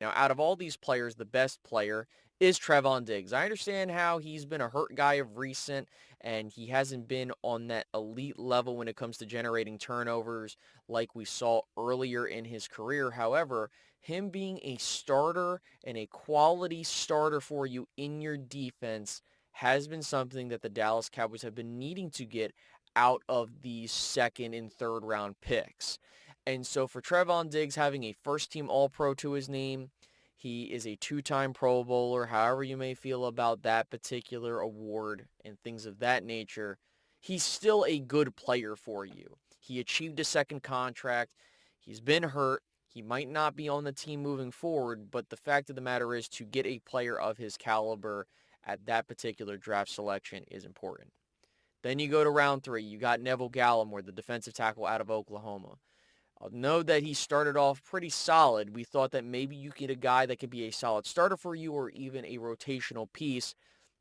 Now, out of all these players, the best player is Trevon Diggs. I understand how he's been a hurt guy of recent, and he hasn't been on that elite level when it comes to generating turnovers like we saw earlier in his career. However, him being a starter and a quality starter for you in your defense has been something that the Dallas Cowboys have been needing to get out of these second and third round picks. And so for Trevon Diggs having a first team All-Pro to his name, he is a two-time Pro Bowler. However you may feel about that particular award and things of that nature, he's still a good player for you. He achieved a second contract. He's been hurt. He might not be on the team moving forward, but the fact of the matter is to get a player of his caliber at that particular draft selection is important. Then you go to round 3. You got Neville Gallimore, the defensive tackle out of Oklahoma. I'll know that he started off pretty solid. We thought that maybe you get a guy that could be a solid starter for you or even a rotational piece,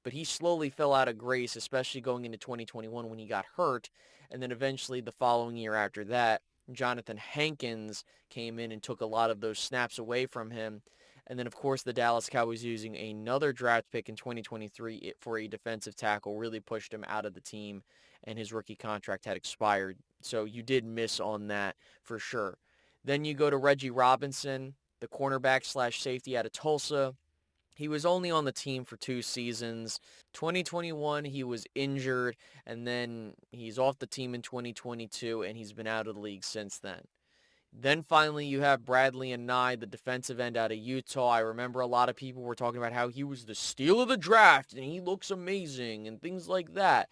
but he slowly fell out of grace, especially going into 2021 when he got hurt. And then eventually the following year after that, Jonathan Hankins came in and took a lot of those snaps away from him. And then, of course, the Dallas Cowboys using another draft pick in 2023 for a defensive tackle really pushed him out of the team, and his rookie contract had expired. So you did miss on that for sure. Then you go to Reggie Robinson, the cornerback slash safety out of Tulsa. He was only on the team for 2 seasons. 2021, he was injured, and then he's off the team in 2022, and he's been out of the league since then. Then finally, you have Bradley Anae, the defensive end out of Utah. I remember a lot of people were talking about how he was the steal of the draft and he looks amazing and things like that.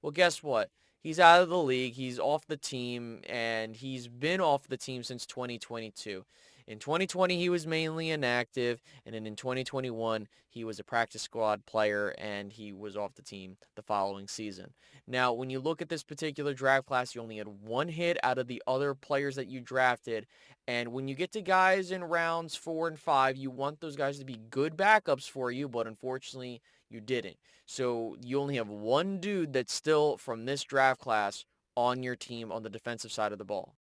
Well, guess what? He's out of the league. He's off the team, and he's been off the team since 2022. In 2020, he was mainly inactive, and then in 2021, he was a practice squad player, and he was off the team the following season. Now, when you look at this particular draft class, you only had one hit out of the other players that you drafted, and when you get to guys in rounds 4 and 5, you want those guys to be good backups for you, but unfortunately, you didn't. So you only have one dude that's still from this draft class on your team on the defensive side of the ball.